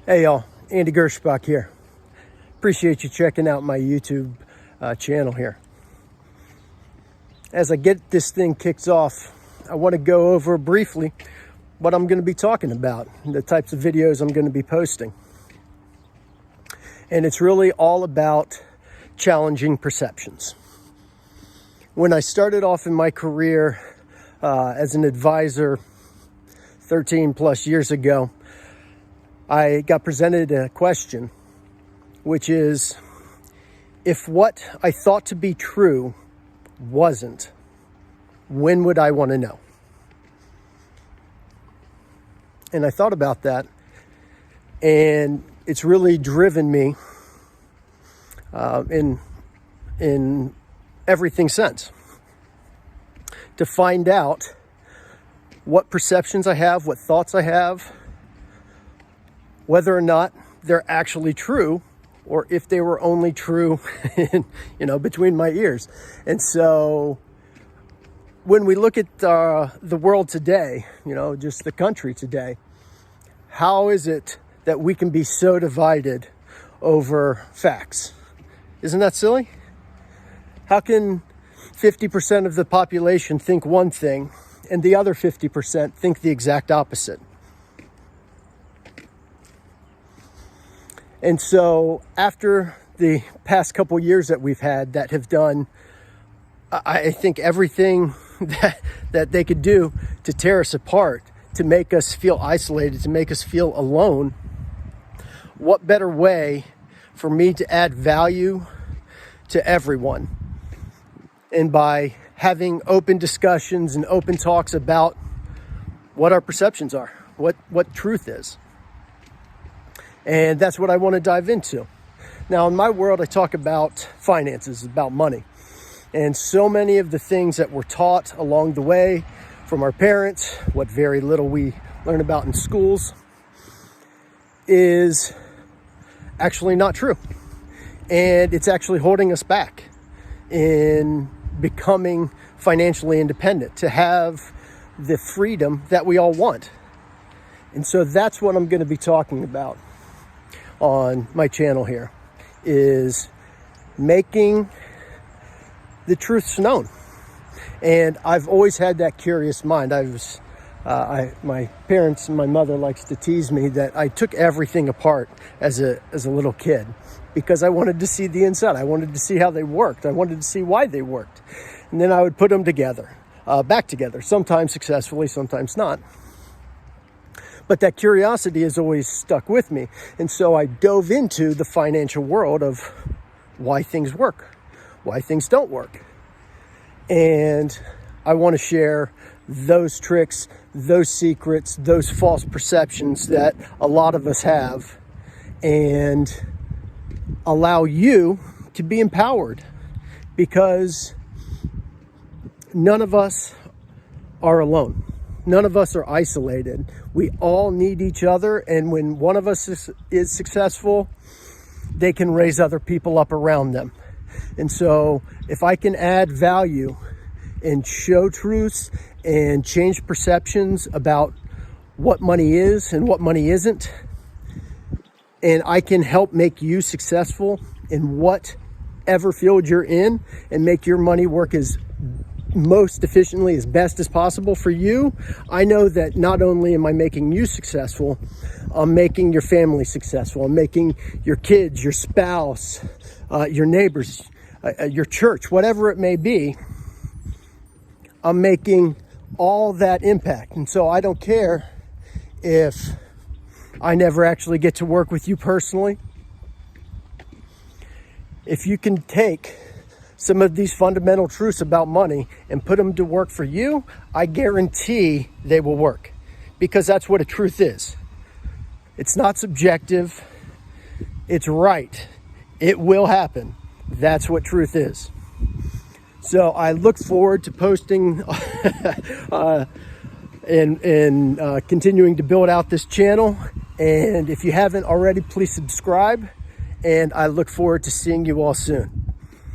Hey y'all, Andy Gershbach here. Appreciate you checking out my YouTube channel here. As I get this thing kicked off, I want to go over briefly what I'm going to be talking about, the types of videos I'm going to be posting. And it's really all about challenging perceptions. When I started off in my career as an advisor 13 plus years ago, I got presented a question, which is, if what I thought to be true wasn't, when would I want to know? And I thought about that, and it's really driven me in everything since, to find out what perceptions I have, what thoughts I have, whether or not they're actually true, or if they were only true between my ears. And so when we look at the world today, just the country today, how is it that we can be so divided over facts? Isn't that silly? How can 50% of the population think one thing and the other 50% think the exact opposite? And so after the past couple years that we've had that have done, I think, everything that they could do to tear us apart, to make us feel isolated, to make us feel alone, what better way for me to add value to everyone? And by having open discussions and open talks about what our perceptions are, what truth is. And that's what I want to dive into. Now, in my world, I talk about finances, about money. And so many of the things that we're taught along the way from our parents, what very little we learn about in schools, is actually not true. And it's actually holding us back in becoming financially independent, to have the freedom that we all want. And so that's what I'm going to be talking about on my channel here, is making the truths known. And I've always had that curious mind. My parents and my mother likes to tease me that I took everything apart as a little kid, because I wanted to see the inside. I wanted to see how they worked. I wanted to see why they worked. And then I would put them together, back together, sometimes successfully, sometimes not. But that curiosity has always stuck with me. And so I dove into the financial world of why things work, why things don't work. And I want to share those tricks, those secrets, those false perceptions that a lot of us have, and allow you to be empowered, because none of us are alone. None of us are isolated. We all need each other. And when one of us is successful, they can raise other people up around them. And so if I can add value and show truths and change perceptions about what money is and what money isn't, and I can help make you successful in whatever field you're in and make your money work as most efficiently, as best as possible for you, I know that not only am I making you successful, I'm making your family successful. I'm making your kids, your spouse, your neighbors, your church, whatever it may be. I'm making all that impact. And so I don't care if I never actually get to work with you personally. If you can take some of these fundamental truths about money and put them to work for you, I guarantee they will work, because that's what a truth is. It's not subjective. It's right. It will happen. That's what truth is. So I look forward to posting and continuing to build out this channel. And if you haven't already, please subscribe. And I look forward to seeing you all soon.